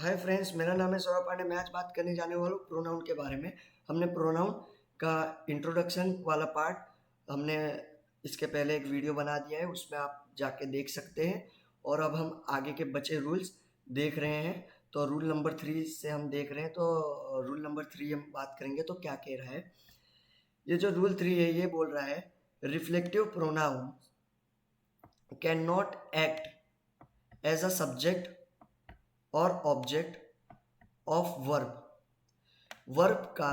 Hi friends, मेरा नाम है सौरभ पांडे। मैं आज बात करने जाने वाला हूँ प्रोनाउन के बारे में। हमने प्रोनाउन का इंट्रोडक्शन वाला पार्ट हमने इसके पहले एक वीडियो बना दिया है, उसमें आप जाके देख सकते हैं। और अब हम आगे के बचे रूल्स देख रहे हैं। तो रूल नंबर 3 से हम देख रहे हैं। तो रूल नंबर 3 हम बात करेंगे तो क्या कह रहा है। ये जो रूल 3 है ये बोल रहा है reflective pronoun can not act as a subject or object of verb. Verb का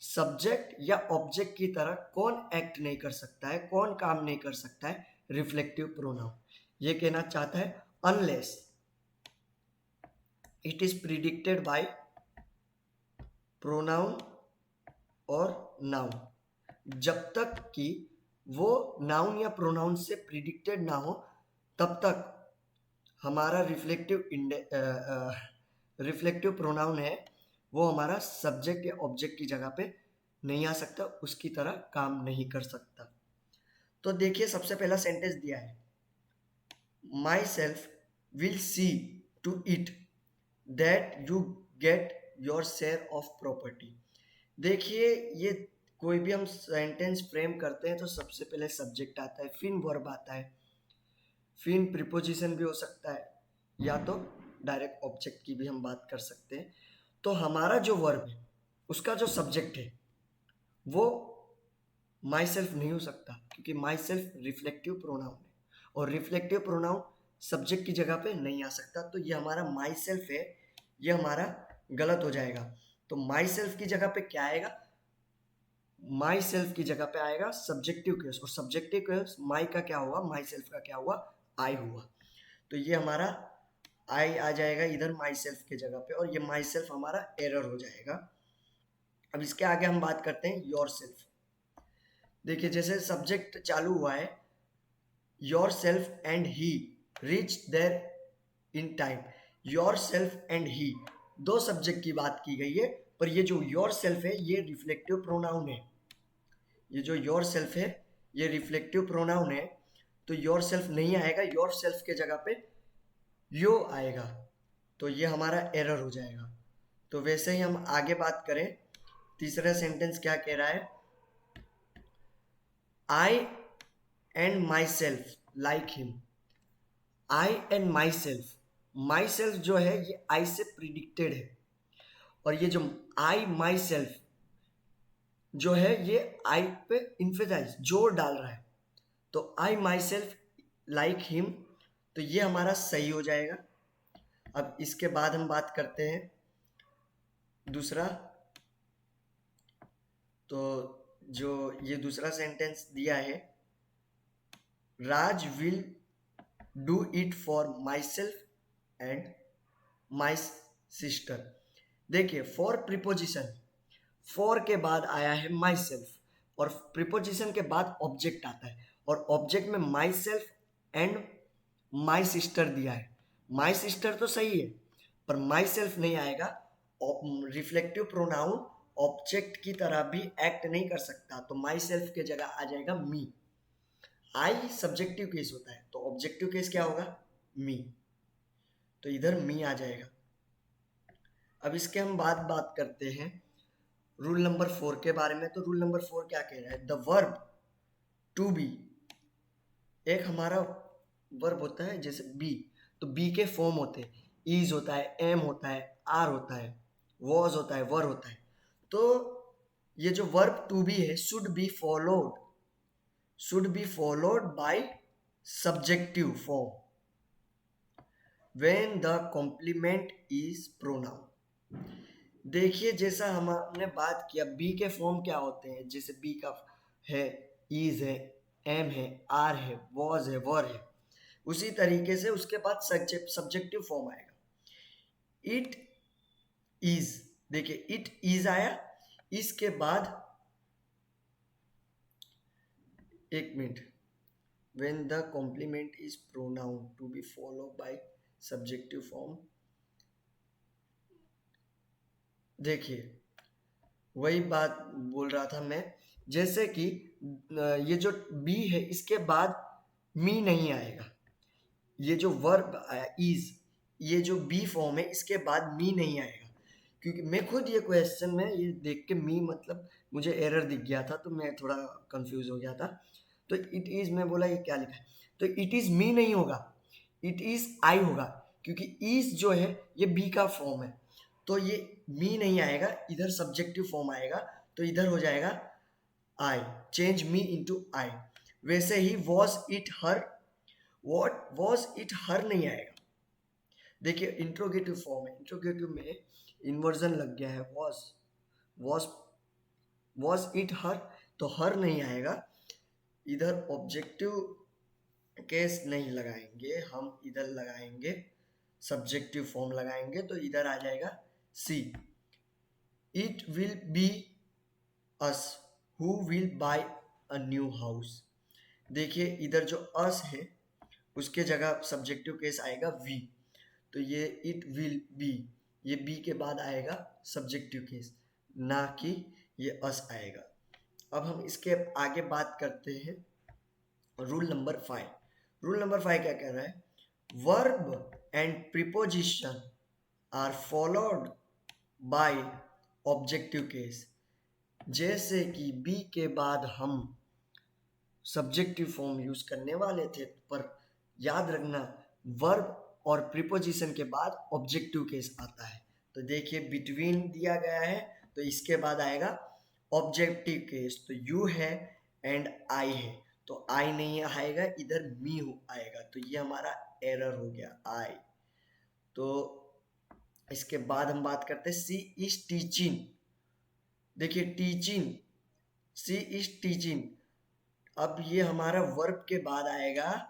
सब्जेक्ट या ऑब्जेक्ट की तरह कौन एक्ट नहीं कर सकता है, कौन काम नहीं कर सकता है, रिफ्लेक्टिव प्रोनाउन। ये कहना चाहता है unless it is predicted by pronoun और नाउन। जब तक कि वो नाउन या प्रोनाउन से प्रिडिक्टेड ना हो तब तक हमारा रिफ्लेक्टिव प्रोनाउन है वो हमारा सब्जेक्ट या ऑब्जेक्ट की जगह पे नहीं आ सकता, उसकी तरह काम नहीं कर सकता। तो देखिए, सबसे पहला सेंटेंस दिया है myself will see to it that you get your share of property. देखिए, ये कोई भी हम सेंटेंस फ्रेम करते हैं तो सबसे पहले सब्जेक्ट आता है, फिर वर्ब आता है, फिर प्रीपोजिशन भी हो सकता है, या तो डायरेक्ट ऑब्जेक्ट की भी हम बात कर सकते हैं। तो हमारा जो वर्ब है उसका जो सब्जेक्ट है वो माई सेल्फ नहीं हो सकता, क्योंकि माई सेल्फ रिफ्लेक्टिव प्रोनाउन है और रिफ्लेक्टिव प्रोनाउन सब्जेक्ट की जगह पे नहीं आ सकता। तो ये हमारा माई सेल्फ है, ये हमारा गलत हो जाएगा। तो माई सेल्फ की जगह पे क्या आएगा, माई सेल्फ की जगह पे आएगा सब्जेक्टिव केस, और सब्जेक्टिव केस माई का क्या हुआ, माई सेल्फ का क्या हुआ, आई हुआ। तो ये हमारा आई आ जाएगा इधर माई सेल्फ के जगह पे, और ये माई सेल्फ हमारा एरर हो जाएगा। अब इसके आगे हम बात करते हैं योर सेल्फ। देखिए, जैसे सब्जेक्ट चालू हुआ है yourself and he reach there in time. Yourself and he दो सब्जेक्ट की बात की गई है, पर ये जो योर सेल्फ है ये रिफ्लेक्टिव प्रोनाउन है। ये जो योर सेल्फ है ये रिफ्लेक्टिव प्रोनाउन है, तो योर सेल्फ नहीं आएगा, योर सेल्फ के जगह पे यो आएगा। तो ये हमारा एरर हो जाएगा। तो वैसे ही हम आगे बात करें, तीसरा सेंटेंस क्या कह रहा है, I and myself like him. I and myself, myself जो है ये आई से प्रिडिक्टेड है, और ये जो आई माई सेल्फ जो है ये आई पे इन्फेसाइज जोर डाल रहा है। तो आई माई सेल्फ लाइक हिम, तो ये हमारा सही हो जाएगा। अब इसके बाद हम बात करते हैं दूसरा। तो जो ये दूसरा सेंटेंस दिया है Raj will do it for myself and my sister. देखिए, फॉर प्रीपोजिशन, फॉर के बाद आया है माई सेल्फ, और प्रीपोजिशन के बाद ऑब्जेक्ट आता है, और ऑब्जेक्ट में my self and my sister दिया है। माई सिस्टर तो सही है, पर माई सेल्फ नहीं आएगा। रिफ्लेक्टिव प्रोनाउन ऑब्जेक्ट की तरह भी एक्ट नहीं कर सकता, तो माई सेल्फ के जगह आ जाएगा मी। आई सब्जेक्टिव केस होता है, तो ऑब्जेक्टिव केस क्या होगा, मी। तो इधर मी आ जाएगा। अब इसके हम बात करते हैं रूल नंबर 4 के बारे में। तो रूल नंबर 4 क्या कह रहा है, द वर्ब टू बी, एक हमारा वर्ब होता है जैसे बी, तो बी के फॉर्म होते हैं, इज होता है, एम होता है, आर होता है, वॉज होता है, वर होता है। तो ये जो वर्ब टू बी है should be followed by subjective form when the complement is pronoun. देखिए, जैसा हमने बात किया बी के फॉर्म क्या होते हैं, जैसे बी का है इज है, एम है, आर है, वॉज है, वर है, उसी तरीके से उसके बाद सब्जेक्टिव फॉर्म आएगा इट इज। देखिए, इट इज आया, इसके बाद एक minute, when the complement is pronoun to be followed by subjective form. देखिए, वही बात बोल रहा था मैं, जैसे कि ये जो बी है इसके बाद मी नहीं आएगा। ये जो वर्ब आया ये जो बी फॉर्म है इसके बाद मी नहीं आएगा, क्योंकि मैं खुद ये क्वेश्चन में ये देख के मी मतलब मुझे एरर दिख गया था, तो मैं थोड़ा कंफ्यूज हो गया था। तो इट इज मैं बोला ये क्या लिखा है, तो इट इज मी नहीं होगा, इट इज आई होगा, क्योंकि इज जो है ये बी का फॉर्म है, तो ये मी नहीं आएगा, इधर सब्जेक्टिव फॉर्म आएगा, तो इधर हो जाएगा आई, चेंज मी इनटू आई। वैसे ही was it her, what was it her नहीं आएगा। देखिए इंट्रोगेटिव फॉर्म है, इंट्रोगेटिव में इन्वर्जन लग गया है, वॉज वॉज इट हर, तो हर नहीं आएगा, इधर ऑब्जेक्टिव केस नहीं लगाएंगे, हम इधर लगाएंगे सब्जेक्टिव फॉर्म लगाएंगे, तो इधर आ जाएगा C, it will be us who will buy a new house. देखिए इधर जो अस है उसके जगह सब्जेक्टिव केस आएगा वी, तो ये इट विल बी, ये बी के बाद आएगा सब्जेक्टिव केस, ना कि ये अस आएगा। अब हम इसके आगे बात करते हैं रूल नंबर 5। रूल नंबर 5 क्या कह रहा है, verb and preposition are followed by objective case. जैसे कि बी के बाद हम सब्जेक्टिव फॉर्म यूज करने वाले थे, पर याद रखना वर्ब और प्रीपोजिशन के बाद ऑब्जेक्टिव केस आता है। तो देखिए बिटवीन दिया गया है, तो इसके बाद आएगा ऑब्जेक्टिव केस, तो यू है एंड आई है, तो आई नहीं आएगा, इधर मी आएगा, तो ये हमारा एरर हो गया आई। तो इसके बाद हम बात करते हैं सी इज टीचिंग। देखिए टीचिंग, सी इज टीचिंग, अब ये हमारा वर्ब के बाद आएगा,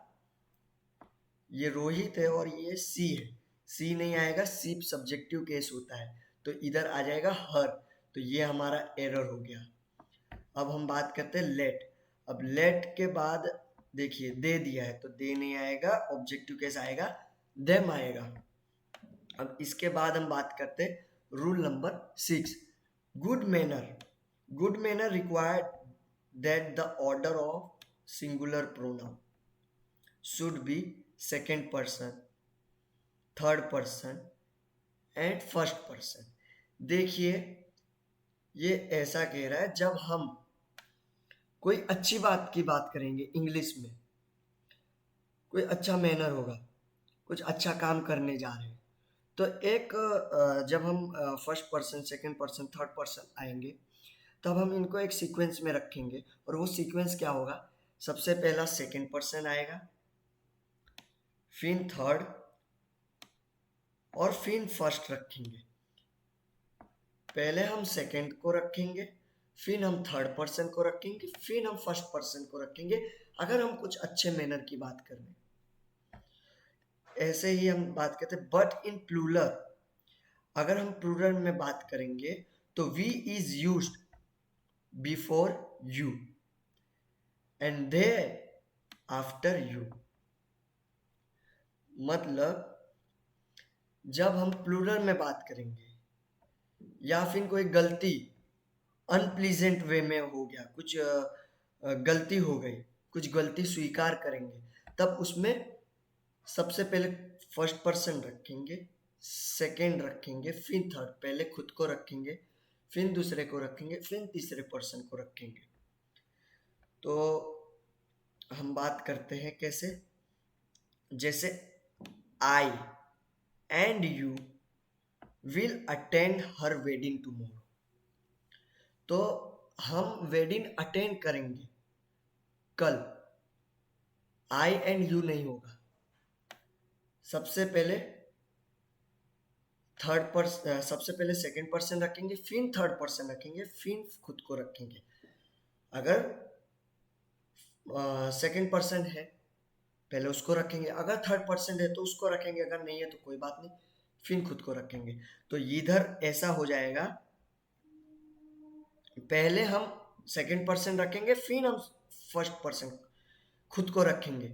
ये रोहित है और ये सी है, सी नहीं आएगा, सी सब्जेक्टिव केस होता है, तो इधर आ जाएगा हर, तो ये हमारा एरर हो गया। अब हम बात करते हैं लेट। अब लेट के बाद देखिए दे दिया है, तो दे नहीं आएगा, ऑब्जेक्टिव केस आएगा देम आएगा। अब इसके बाद हम बात करते हैं rule number 6, good manner. Good manner required that the order of singular pronoun should be second person, third person and first person। देखिए ये ऐसा कह रहा है, जब हम कोई अच्छी बात की बात करेंगे इंग्लिश में, कोई अच्छा मैनर होगा, कुछ अच्छा काम करने जा रहे हैं, तो एक जब हम first person, second person, third person आएंगे, तब हम इनको एक सीक्वेंस में रखेंगे, और वो सीक्वेंस क्या होगा, सबसे पहला सेकंड पर्सन आएगा, फिर थर्ड, और फिर फर्स्ट रखेंगे। पहले हम सेकंड को रखेंगे, फिर हम थर्ड पर्सन को रखेंगे, फिर हम फर्स्ट पर्सन को रखेंगे, अगर हम कुछ अच्छे मैनर की बात कर रहे हैं। ऐसे ही हम बात करते हैं बट इन प्लूरल, अगर हम प्लूरल में बात करेंगे तो we is used before you and they after you. मतलब जब हम प्लूरल में बात करेंगे, या फिर कोई गलती अनप्लीजेंट वे में हो गया, कुछ गलती हो गई, कुछ गलती स्वीकार करेंगे, तब उसमें सबसे पहले फर्स्ट पर्सन रखेंगे, सेकंड रखेंगे, फिर थर्ड, पहले खुद को रखेंगे, फिर दूसरे को रखेंगे, फिर तीसरे पर्सन को रखेंगे। तो हम बात करते हैं कैसे, जैसे I and you will attend her wedding tomorrow, तो हम वेडिंग अटेंड करेंगे कल, आई एंड यू नहीं होगा, सबसे पहले थर्ड पर्सन, सबसे पहले सेकंड पर्सन रखेंगे, फिर थर्ड पर्सन रखेंगे, फिर खुद को रखेंगे। अगर सेकंड पर्सन है पहले उसको रखेंगे, अगर थर्ड पर्सन है तो उसको रखेंगे, अगर नहीं है तो कोई बात नहीं, फिर खुद को रखेंगे। तो इधर ऐसा हो जाएगा, पहले हम सेकंड पर्सन रखेंगे, फिर हम फर्स्ट पर्सन खुद को रखेंगे,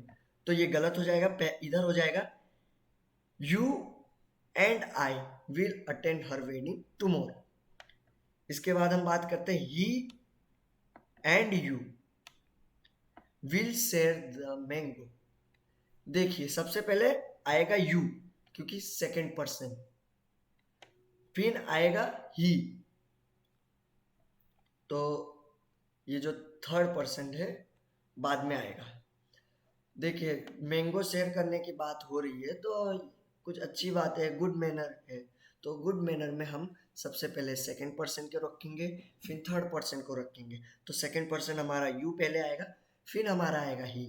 तो ये गलत हो जाएगा। इधर हो जाएगा you and I will attend her wedding tomorrow. इसके बाद हम बात करते हैं he and you will share the mango. देखिए सबसे पहले आएगा यू, क्योंकि सेकंड पर्सन। फिर आएगा ही, तो ये जो थर्ड पर्सन है बाद में आएगा। देखिए मैंगो शेयर करने की बात हो रही है तो कुछ अच्छी बात है, गुड मैनर है। तो गुड मैनर में हम सबसे पहले सेकंड पर्सन को रखेंगे, फिर थर्ड पर्सन को रखेंगे। तो सेकंड पर्सन हमारा यू पहले आएगा, फिर हमारा आएगा ही।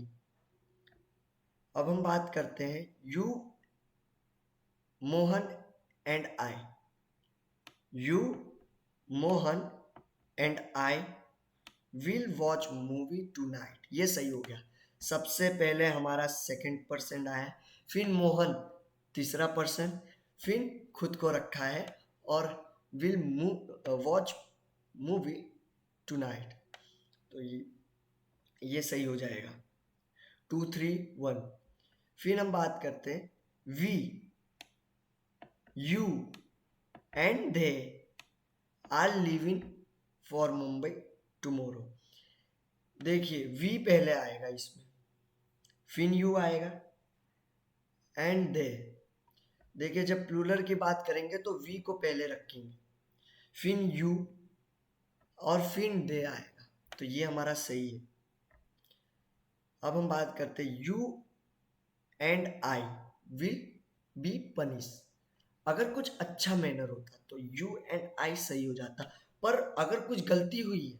अब हम बात करते हैं you, Mohan and I. You, Mohan and I will watch movie tonight. ये सही हो गया। सबसे पहले हमारा सेकंड पर्सन आया, फिर मोहन तीसरा पर्सन, फिर खुद को रखा है और विल वॉच मूवी टुनाइट। तो ये सही हो जाएगा। 2 3 1। फिर हम बात करते हैं we, you and they are living for Mumbai tomorrow. देखिए वी पहले आएगा इसमें, फिर यू आएगा एंड दे। देखिए जब प्लूरल की बात करेंगे तो वी को पहले रखेंगे, फिर यू और फिर दे आएगा। तो ये हमारा सही है। अब हम बात करते हैं you and I will be punish. अगर कुछ अच्छा मैनर होता तो यू एंड आई सही हो जाता, पर अगर कुछ गलती हुई है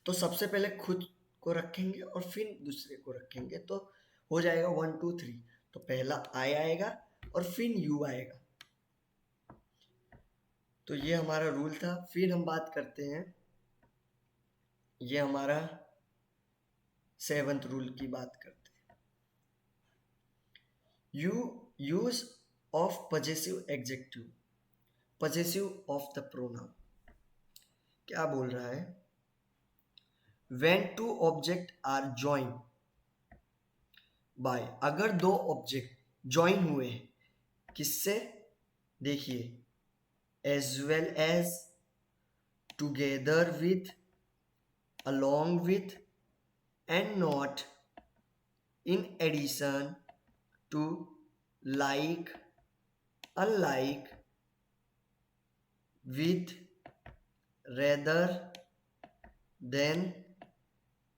तो सबसे पहले खुद को रखेंगे और फिर दूसरे को रखेंगे, तो हो जाएगा 1 2 3। तो पहला आई आएगा और फिर यू आएगा। तो ये हमारा रूल था। फिर हम बात करते हैं, ये हमारा 7th रूल की बात करते हैं। You use of possessive adjective, possessive of the pronoun. क्या बोल रहा है? When two objects are joined by, अगर दो ऑब्जेक्ट ज्वाइन हुए हैं किससे? देखिए as well as, together with, along with, and not, in addition to, like, unlike, with, rather than,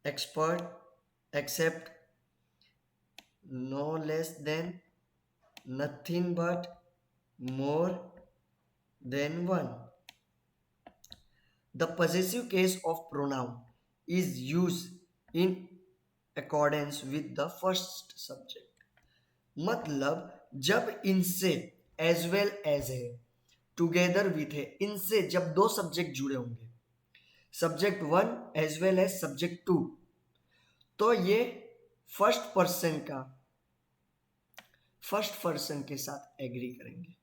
expert, except, no less than, nothing but, more than one. The possessive case of pronoun is used in accordance with the first subject. मतलब जब इनसे as well as है, together with है, इनसे जब दो subject जुड़े होंगे, subject 1 as well as subject 2, तो ये फर्स्ट पर्सन के साथ एग्री करेंगे।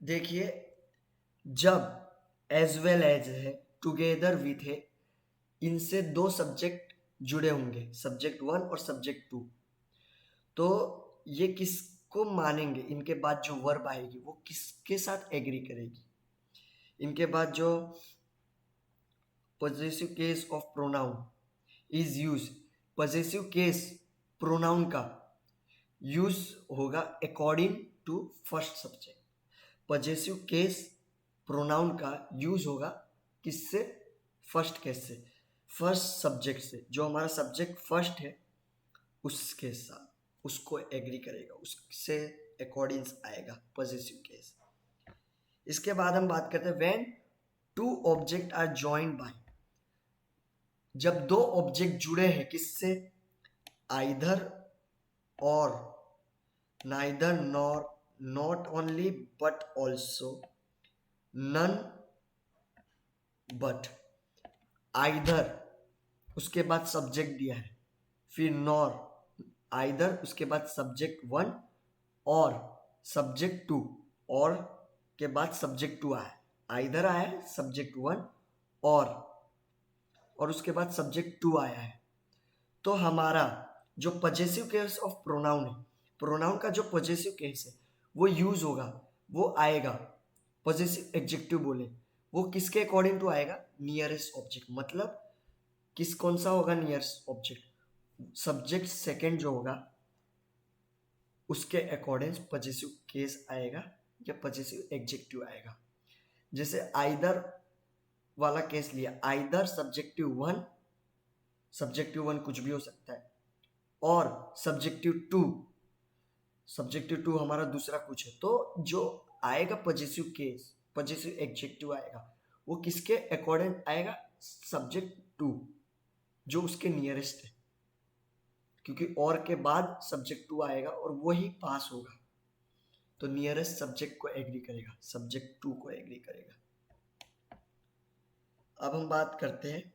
देखिए जब एज वेल एज है, टुगेदर विथ है, इनसे दो सब्जेक्ट जुड़े होंगे, सब्जेक्ट 1 और सब्जेक्ट 2, तो ये किसको मानेंगे? इनके बाद जो वर्ब आएगी वो किसके साथ एग्री करेगी? इनके बाद जो possessive case of pronoun is use, possessive case pronoun का यूज होगा according to first subject. Possessive case pronoun का यूज होगा किससे? फर्स्ट केस से, फर्स्ट सब्जेक्ट से। जो हमारा सब्जेक्ट फर्स्ट है उसके साथ, उसको एग्री करेगा, उससे अकॉर्डिंग आएगा पॉजिटिव केस। इसके बाद हम बात करते हैं when two object are joined by. जब दो ऑब्जेक्ट जुड़े हैं किससे? Either or, neither nor, not only but also, none but. Either उसके बाद सब्जेक्ट दिया है, फिर नॉर, आइदर उसके बाद सब्जेक्ट 1 और सब्जेक्ट 2, और के बाद सब्जेक्ट 2 आया, आइदर आया है, सब्जेक्ट 1 और उसके बाद सब्जेक्ट 2 आया है। तो हमारा जो पॉजेसिव केस ऑफ प्रोनाउन है, प्रोनाउन का जो पॉजेसिव केस है वो यूज होगा, वो आएगा पॉजेसिव एडजेक्टिव बोले, वो किसके अकॉर्डिंग टू आएगा? Nearest object. मतलब कौन सा होगा नियरेस्ट ऑब्जेक्ट? सब्जेक्ट सेकंड जो होगा उसके अकॉर्डिंग पजेसिव केस आएगा या पजेसिव एडजेक्टिव आएगा। जैसे आइदर वाला केस लिया, आइदर सब्जेक्टिव वन कुछ भी हो सकता है, और सब्जेक्टिव टू हमारा दूसरा कुछ है, तो जो आएगा पजेसिव केस, पजेसिव एडजेक्टिव आएगा, वो किसके अकॉर्डिंग आएगा? सब्जेक्ट टू, जो उसके नियरेस्ट है, क्योंकि और के बाद सब्जेक्ट टू आएगा और वही पास होगा, तो नियरेस्ट सब्जेक्ट को एग्री करेगा, सब्जेक्ट टू को एग्री करेगा। अब हम बात करते हैं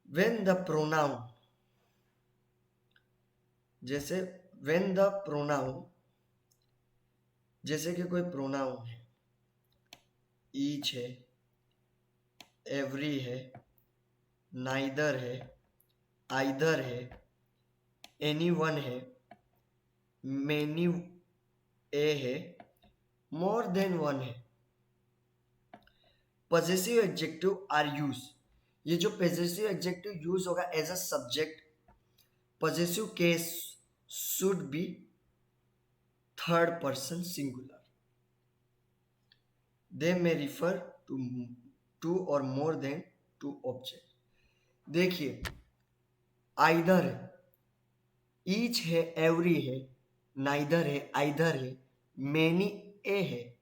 व्हेन द प्रोनाउन, जैसे व्हेन द प्रोनाउन, जैसे कि कोई प्रोनाउन है, ईच है, एवरी है, नाइदर है, आइदर है, एनीवन है, मेनी है, मोर देन वन है, पजेसिव एडजेक्टिव आर यूज। ये जो पजेसिव एडजेक्टिव यूज होगा as a subject, possessive case should be third person singular. They may refer to और मोर देन टू ऑब्जेक्ट। देखिए, either है, each है, every है, neither है, आइदर है, मेनी है,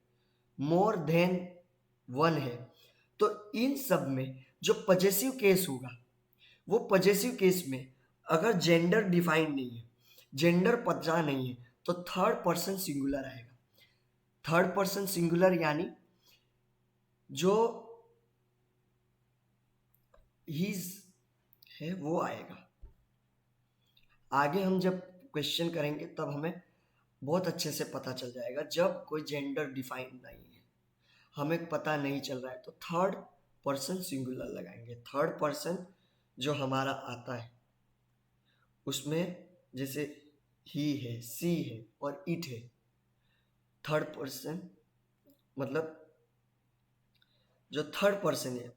मोर देन वन है, तो इन सब में जो पजेसिव केस होगा, वो पजेसिव केस में अगर जेंडर डिफाइन नहीं है, जेंडर पता नहीं है, तो थर्ड पर्सन सिंगुलर आएगा। थर्ड पर्सन सिंगुलर यानी जो हीज है वो आएगा। आगे हम जब क्वेश्चन करेंगे तब हमें बहुत अच्छे से पता चल जाएगा। जब कोई जेंडर डिफाइन नहीं है, हमें पता नहीं चल रहा है, तो थर्ड पर्सन सिंगुलर लगाएंगे। थर्ड पर्सन जो हमारा आता है उसमें जैसे ही है, सी है और इट है, थर्ड पर्सन मतलब जो थर्ड पर्सन है,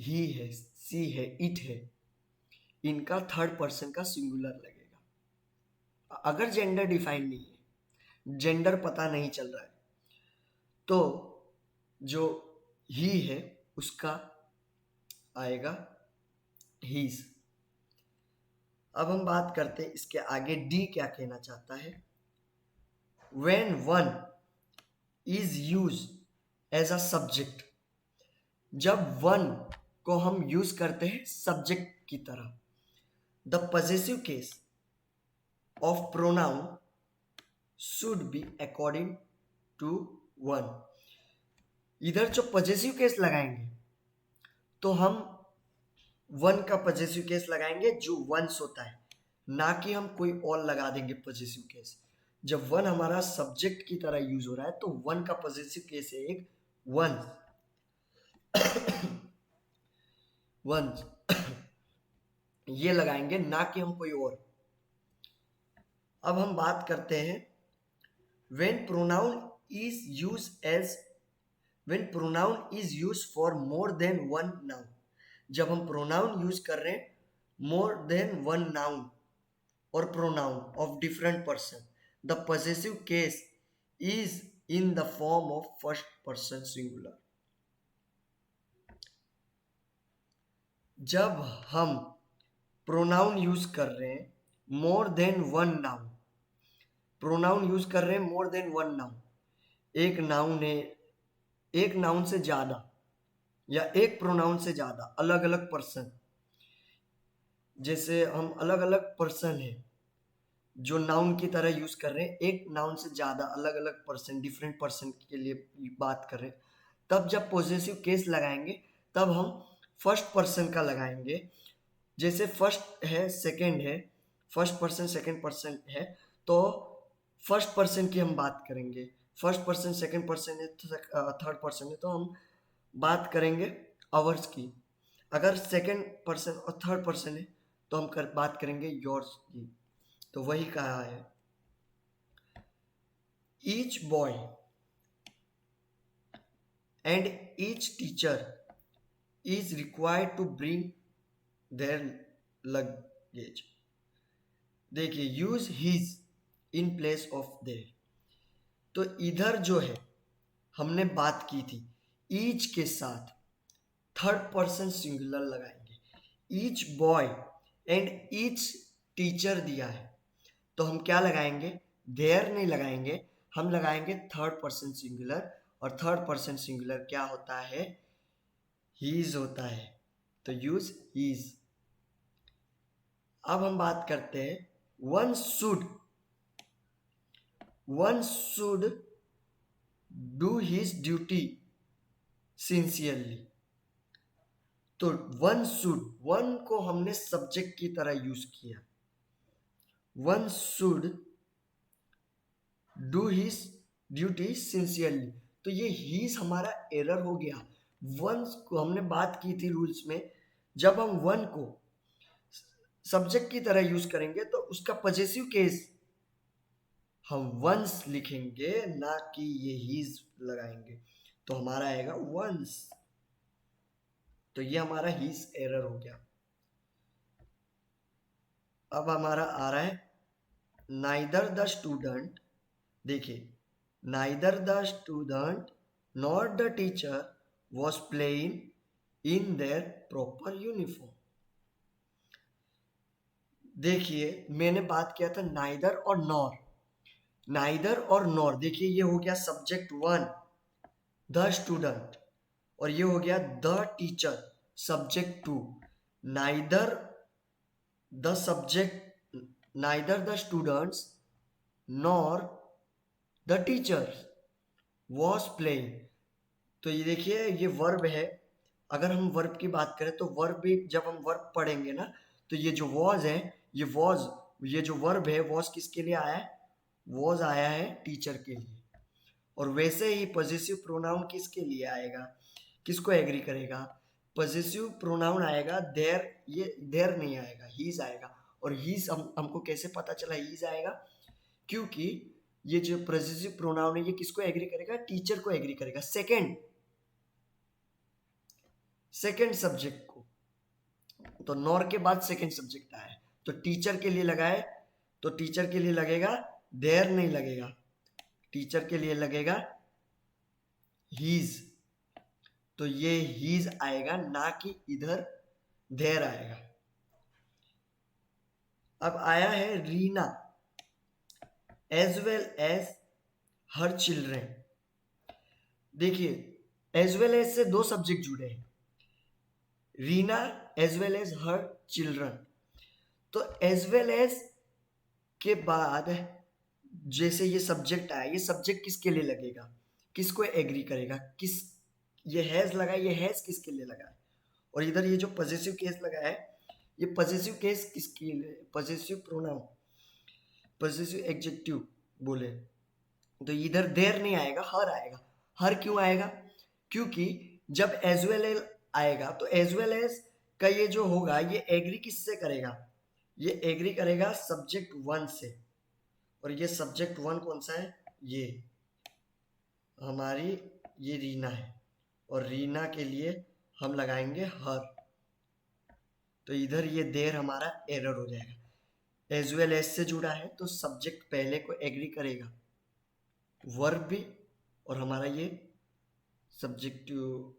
ही है, सी है, इट है, इनका थर्ड पर्सन का सिंगुलर लगेगा। अगर जेंडर डिफाइन नहीं है, जेंडर पता नहीं चल रहा है, तो जो ही है उसका आएगा हीज। अब हम बात करते हैं इसके आगे डी क्या कहना चाहता है। When one is use as a subject, जब वन को हम यूज करते हैं सब्जेक्ट की तरह, the possessive case of pronoun should be according to one. इधर जो पजेसिव केस लगाएंगे तो हम वन का पजेसिव केस लगाएंगे जो वंस होता है, ना कि हम कोई और लगा देंगे पजेसिव केस। जब वन हमारा सब्जेक्ट की तरह यूज हो रहा है तो वन का पजेसिव केस है एक वंस, वंस ये लगाएंगे, ना कि हम कोई और। अब हम बात करते हैं when pronoun is used as when pronoun is used for more than one noun। जब हम प्रोनाउन यूज कर रहे हैं मोर देन वन नाउन और pronoun of different person, the possessive case is in the form of first person singular. जब हम pronoun use कर रहे हैं मोर than one noun, pronoun use कर रहे हैं मोर देन वन नाउन, एक नाउन है, एक नाउन से ज्यादा या एक प्रोनाउन से ज्यादा अलग अलग पर्सन, जैसे हम अलग अलग पर्सन है जो नाउन की तरह यूज कर रहे हैं, एक नाउन से ज्यादा अलग अलग पर्सन, डिफरेंट पर्सन के लिए बात कर रहे हैं, तब जब पॉजेसिव केस लगाएंगे तब हम फर्स्ट पर्सन का लगाएंगे। जैसे फर्स्ट है, सेकंड है, फर्स्ट पर्सन सेकंड पर्सन है, तो फर्स्ट पर्सन की हम बात करेंगे, फर्स्ट पर्सन सेकंड पर्सन है, थर्ड पर्सन है, तो हम बात करेंगे आवर्स की। अगर सेकंड पर्सन और थर्ड पर्सन है तो हम बात करेंगे योर्स की। तो वही कहा है, each boy and each teacher is required to bring their luggage. देखिए use his in place of their, तो इधर जो है हमने बात की थी ईच के साथ थर्ड पर्सन सिंगुलर लगाएंगे। Each boy and each teacher दिया है तो हम क्या लगाएंगे, देयर नहीं लगाएंगे, हम लगाएंगे थर्ड पर्सन सिंगुलर, और थर्ड पर्सन सिंगुलर क्या होता है, हीज होता है, तो यूज हीज। अब हम बात करते हैं one should do his duty sincerely, तो वन को हमने सब्जेक्ट की तरह यूज किया, one should do his duty sincerely, तो ये हीज हमारा एरर हो गया। वन को हमने बात की थी रूल्स में, जब हम वन को सब्जेक्ट की तरह यूज करेंगे तो उसका पॉजेसिव केस हम वंस लिखेंगे, ना कि ये हीज लगाएंगे, तो हमारा आएगा वंस, तो ये हमारा हीज एरर हो गया। अब हमारा आ रहा है नाइदर द स्टूडेंट, देखिए neither the student not the teacher was playing in their proper uniform. देखिए मैंने बात किया था नाइदर और नॉर, नाइदर और नॉर, देखिए ये हो गया सब्जेक्ट वन द स्टूडेंट, और ये हो गया the teacher subject two. Neither the subject, neither the students nor the teachers was playing, तो ये देखिए ये वर्ब है। अगर हम वर्ब की बात करें तो वर्ब भी जब हम वर्ब पढ़ेंगे ना, तो ये जो वॉज है, ये वॉज, ये जो वर्ब है वॉज किसके लिए आया है, वॉज आया है टीचर के लिए। और वैसे ही पॉजेसिव प्रोनाउन किसके लिए आएगा, किसको एग्री करेगा, पॉजेसिव प्रोनाउन आएगा देयर, ये देयर नहीं आएगा, हीज आएगा। और हीज हमको कैसे पता चला हीज आएगा, क्योंकि ये जो पॉजेसिव प्रोनाउन है ये किसको एग्री करेगा, टीचर को एग्री करेगा, सेकंड सब्जेक्ट को। तो नॉर के बाद सेकंड सब्जेक्ट आया है, तो टीचर के लिए लगाए, तो टीचर के लिए लगेगा देयर नहीं लगेगा, टीचर के लिए लगेगा हीज, तो ये हीज आएगा, ना कि इधर देयर आएगा। अब आया है Reena as well as her children, देखिए एज वेल एज से दो सब्जेक्ट जुड़े हैं, Reena as well as her children, तो एज वेल एज के बाद जैसे ये सब्जेक्ट आया, ये सब्जेक्ट किसके लिए लगेगा, किसको एग्री करेगा, किस, ये हैज लगा, ये हैज किसके लिए लगा है, और इधर ये जो पॉजेसिव केस लगा है, ये पॉजेसिव केस किसके लिए, पॉजेसिव प्रोनाउन, पॉजेसिव एडजेक्टिव बोले, तो इधर देयर नहीं आएगा, हर आएगा। हर क्यों आएगा, क्योंकि जब एज वेल एज आएगा तो एज वेल एज का ये जो होगा ये एग्री किससे करेगा, ये एग्री करेगा सब्जेक्ट वन से, और ये सब्जेक्ट वन कौन सा है, ये हमारी, ये रीना है, और रीना के लिए हम लगाएंगे हर, तो इधर ये देर हमारा एरर हो जाएगा, एज वेल एज से जुड़ा है तो सब्जेक्ट पहले को एग्री करेगा, वर्ब भी, और हमारा ये सब्जेक्टिव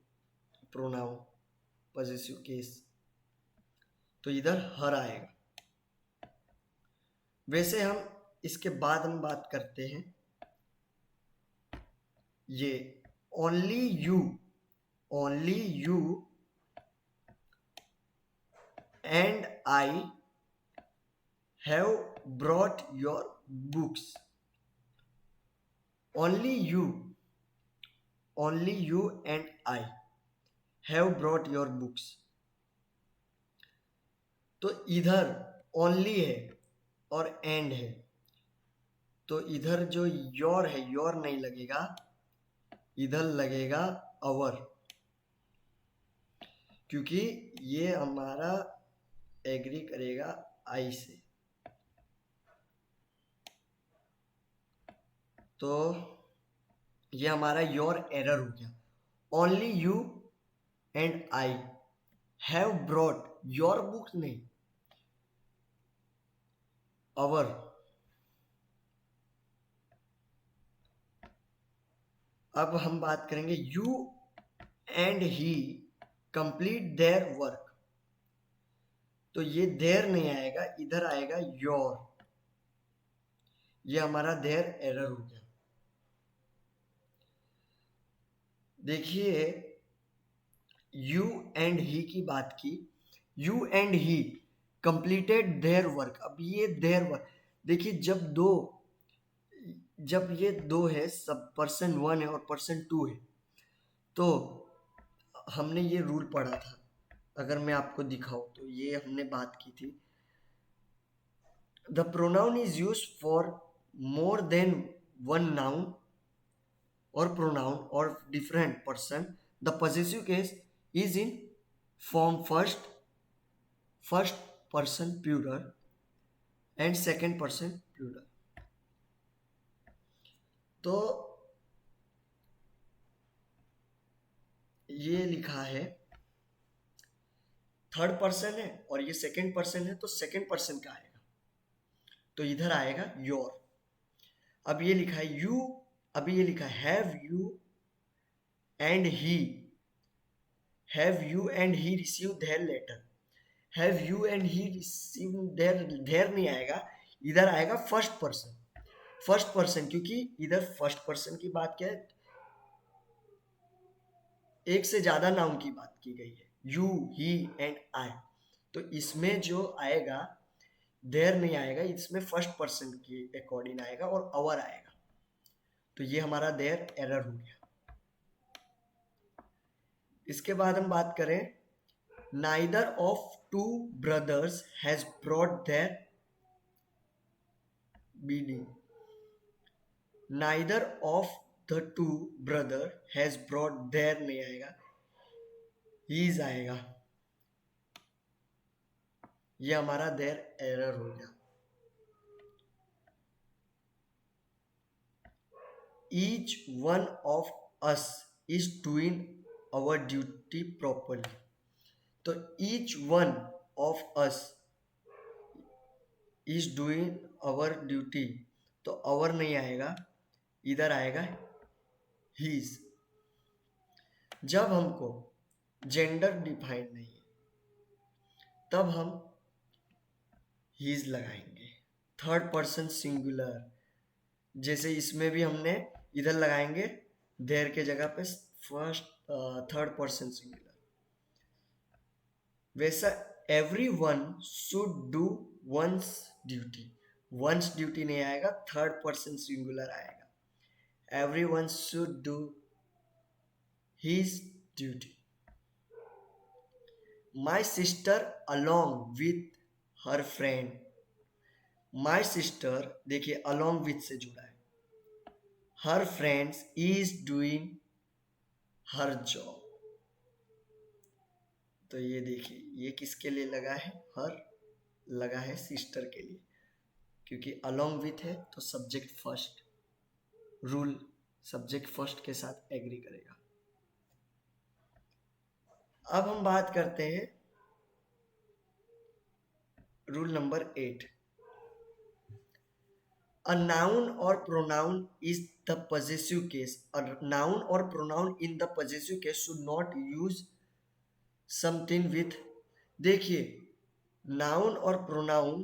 प्रोनाउन पॉजेसिव केस, तो इधर हर आएगा। वैसे हम इसके बाद हम बात करते हैं ये only you and I have brought your books, only you and I have brought your books, तो इधर ओनली है और एंड है, तो इधर जो योर है, योर नहीं लगेगा, इधर लगेगा अवर, क्योंकि ये हमारा एग्री करेगा आई से, तो ये हमारा योर एरर हो गया। Only you and I have brought your books नहीं, our, अब हम बात करेंगे you and he complete their work. तो ये देयर नहीं आएगा, इधर आएगा योर। ये हमारा देयर एरर हो गया। देखिए यू एंड ही की बात की, you and he completed their work. अब ये देयर वर्क, देखिए जब ये दो है, सब पर्सन 1 है और पर्सन 2 है, तो हमने ये रूल पढ़ा था। अगर मैं आपको दिखाऊं तो ये हमने बात की थी, the pronoun is use for more than one noun और प्रोनाउन और different person. The possessive case is in form first person plural and second person plural. तो ये लिखा है थर्ड पर्सन है और ये सेकंड पर्सन है, तो सेकंड पर्सन का आएगा, तो इधर आएगा योर। अब ये लिखा है यू, अभी ये लिखा है have you and he, have you and he receive their letter. Have you and he receive their नहीं आएगा, इधर आएगा फर्स्ट पर्सन। फर्स्ट पर्सन क्योंकि इधर फर्स्ट पर्सन की बात क्या है, एक से ज्यादा नाउन की बात की गई है, यू ही एंड आई। तो इसमें जो आएगा देयर नहीं आएगा, इसमें फर्स्ट पर्सन के अकॉर्डिंग आएगा और अवर आएगा। तो ये हमारा देयर एरर हो गया। इसके बाद हम बात करें, neither of two brothers has brought their BD. Neither of the two brother has brought their नहीं आएगा, हीज आएगा। ये हमारा देयर एरर हो गया। Each one of us is doing our duty properly. तो each one of us is doing our duty, तो our नहीं आएगा, इधर आएगा हीज। जब हमको जेंडर डिफाइन नहीं है तब हम हीज लगाएंगे। थर्ड पर्सन सिंगुलर, जैसे इसमें भी हमने इधर लगाएंगे देयर के जगह पे थर्ड पर्सन सिंगुलर। वैसा every one should do once duty, once duty नहीं आएगा, थर्ड पर्सन सिंगुलर आएगा। Every one should do his duty. My sister along with her friend. My sister देखिए अलॉन्ग विथ से जुड़ा है, हर friends is doing her job. तो ये देखिए ये किसके लिए लगा है, हर लगा है सिस्टर के लिए, क्योंकि अलॉन्ग विथ है तो subject first, rule subject first के साथ एग्री करेगा। अब हम बात करते हैं rule number 8। A noun or pronoun is the possessive case. A noun or pronoun in the possessive case should not use something with, देखिए noun और pronoun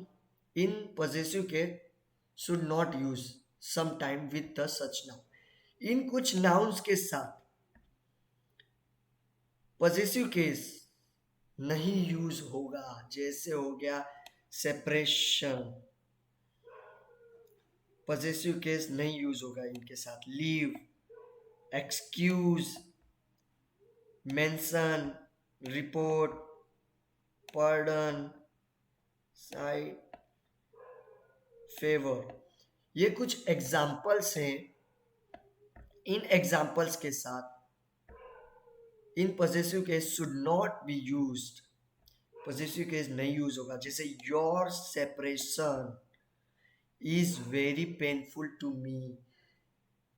in possessive case should not use sometime with the such noun. इन कुछ nouns के साथ possessive case नहीं use होगा। जैसे हो गया सेपरेशन, पॉजेसिव केस नहीं यूज होगा इनके साथ। Leave, excuse, mention, report, pardon, side, favour, ये कुछ एग्जाम्पल्स हैं। इन एग्जाम्पल्स के साथ in possessive case should not be used, possessive case नहीं यूज होगा। जैसे your separation is very painful to me,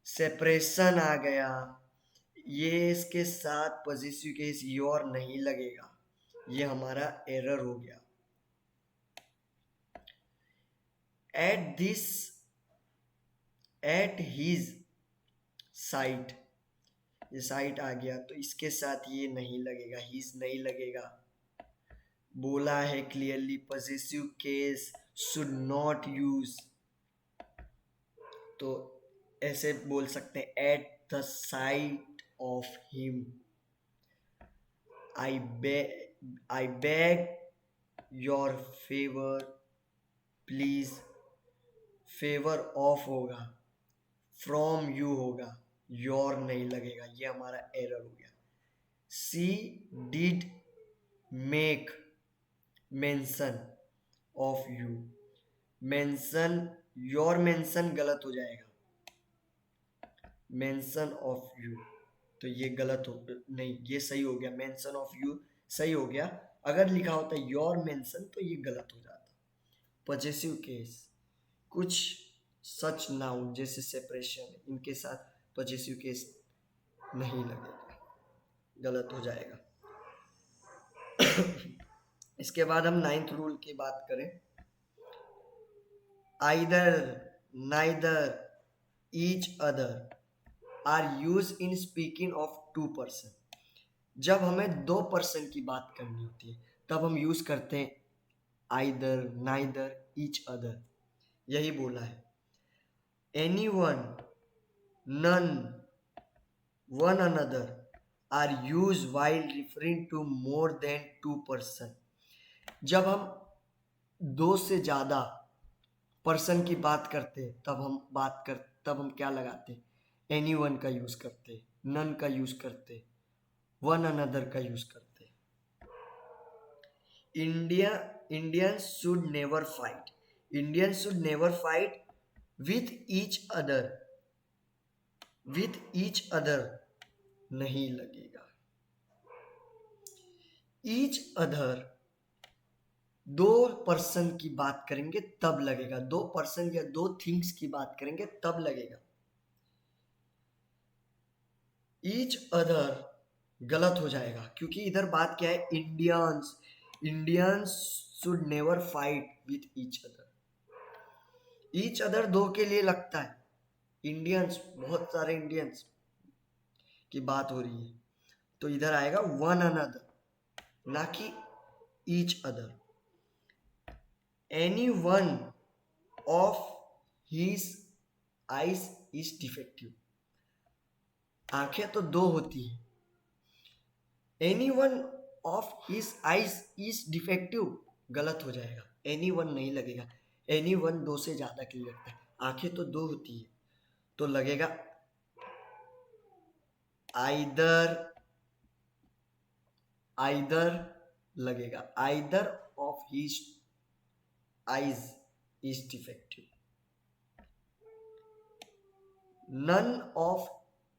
separation आ गया, ये इसके साथ पॉजिटिव केस योर नहीं लगेगा, ये हमारा एरर हो गया। At this at his sight, ये साइट आ गया तो इसके साथ ये नहीं लगेगा, हीज नहीं लगेगा। बोला है clearly possessive case should not use, तो ऐसे बोल सकते हैं at the sight of him. I beg your favour please, favour of होगा, फ्रॉम यू होगा, योर नहीं लगेगा, ये हमारा एरर हो गया। She did make mention of you, mention, your mention गलत हो जाएगा, मेंशन ऑफ यू, तो ये गलत हो, नहीं ये सही हो गया, मेंशन ऑफ यू सही हो गया। अगर लिखा होता योर मेंशन तो ये गलत हो जाता। पॉजेसिव केस, कुछ सच नाउन जैसे सेपरेशन, इनके साथ पॉजेसिव केस नहीं लगेगा, गलत हो जाएगा। इसके बाद हम 9th रूल की बात करें। Either, neither, each other are use in speaking of two person. जब हमें दो पर्सन की बात करनी होती है तब हम यूज करते हैं आइदर, नाइदर, ईच अदर, यही बोला है। Any one, none, one another are use while referring to more than two person. जब हम दो से ज्यादा पर्सन की बात करते हैं तब हम क्या लगाते हैं, एनी वन का यूज करते, नन का यूज करते, वन अनदर का यूज करते। Indians should never fight, Indians should never fight with each other नहीं लगेगा। ईच अदर दो पर्सन की बात करेंगे तब लगेगा, दो पर्सन या दो थिंग्स की बात करेंगे तब लगेगा। ईच अदर गलत हो जाएगा क्योंकि इधर बात क्या है, Indians, Indians should never fight with each other. Each other दो के लिए लगता है, इंडियंस, बहुत सारे इंडियंस की बात हो रही है तो इधर आएगा वन अनदर, ना कि each other. Any one of his eyes is defective, आंखें तो दो होती है, any one of his eyes is defective गलत हो जाएगा, एनी वन नहीं लगेगा, एनी वन दो से ज्यादा के लिए लगता है, आंखें तो दो होती है तो लगेगा आइदर, आइदर लगेगा, either of his eyes is defective. None of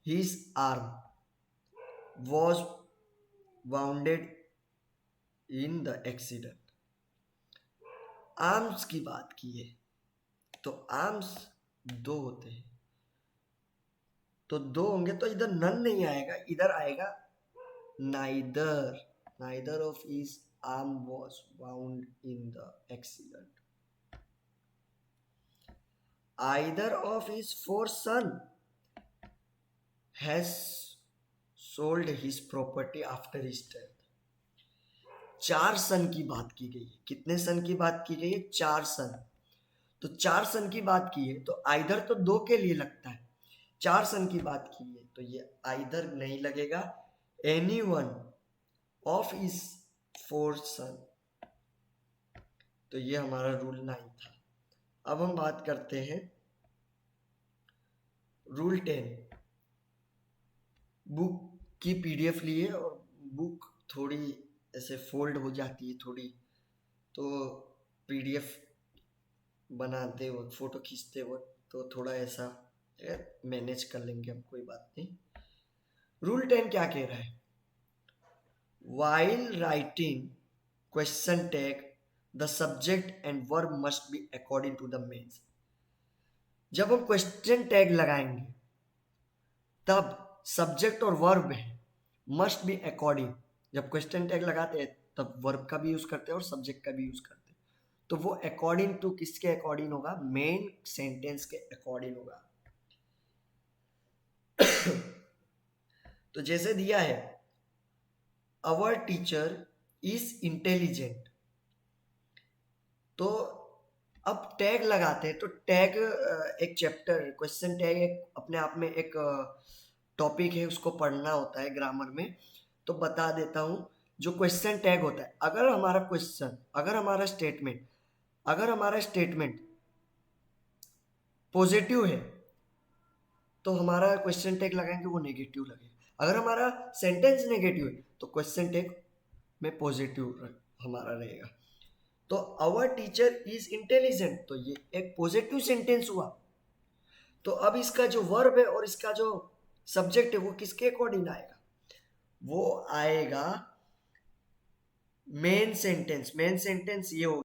his arm was wounded in the accident. Arms की बात की है तो आर्म्स दो होते हैं तो दो होंगे तो इधर नन नहीं आएगा, इधर आएगा neither, neither of his arm was wound in the accident. Either of his four sons has sold his property after his death. चार सन की बात की गई है, कितने सन की बात की गई है, चार सन, तो चार सन की बात की है तो आइदर तो दो के लिए लगता है, चार सन की बात की है तो ये आइदर नहीं लगेगा। Any one of is four son, तो ये हमारा रूल 9 था। अब हम बात करते हैं रूल 10। बुक की पीडीएफ ली है और बुक थोड़ी ऐसे फोल्ड हो जाती है थोड़ी, तो पीडीएफ बनाते वक्त, फोटो खींचते वक्त तो थोड़ा ऐसा मैनेज कर लेंगे हम, कोई बात नहीं। रूल 10 क्या कह रहा है, while writing question tag the subject and verb must be according to the means. जब हम क्वेश्चन टैग लगाएंगे तब सब्जेक्ट और वर्ब है मस्ट बी अकॉर्डिंग, जब क्वेश्चन टैग लगाते हैं तब वर्ब का भी यूज करते हैं और सब्जेक्ट का भी यूज करते हैं, तो वो अकॉर्डिंग टू किसके अकॉर्डिंग होगा, मेन सेंटेंस के अकॉर्डिंग होगा। तो जैसे दिया है अवर टीचर इज इंटेलिजेंट, तो अब टैग लगाते हैं। तो टैग एक चैप्टर, क्वेश्चन टैग एक अपने आप में एक टॉपिक है, उसको पढ़ना होता है ग्रामर में। तो बता देता हूँ, जो क्वेश्चन टैग होता है, अगर हमारा क्वेश्चन, अगर हमारा स्टेटमेंट पॉजिटिव है तो हमारा क्वेश्चन टैग लगाएंगे वो नेगेटिव लगेगा। अगर हमारा सेंटेंस नेगेटिव है तो क्वेश्चन टैग में पॉजिटिव हमारा रहेगा। तो आवर टीचर इज इंटेलिजेंट, तो ये एक पॉजिटिव सेंटेंस हुआ। तो अब इसका जो वर्ब है और इसका जो सब्जेक्ट है वो किसके अकॉर्डिंग आएगा, वो आएगा मेन सेंटेंस। मेन सेंटेंस ये होगा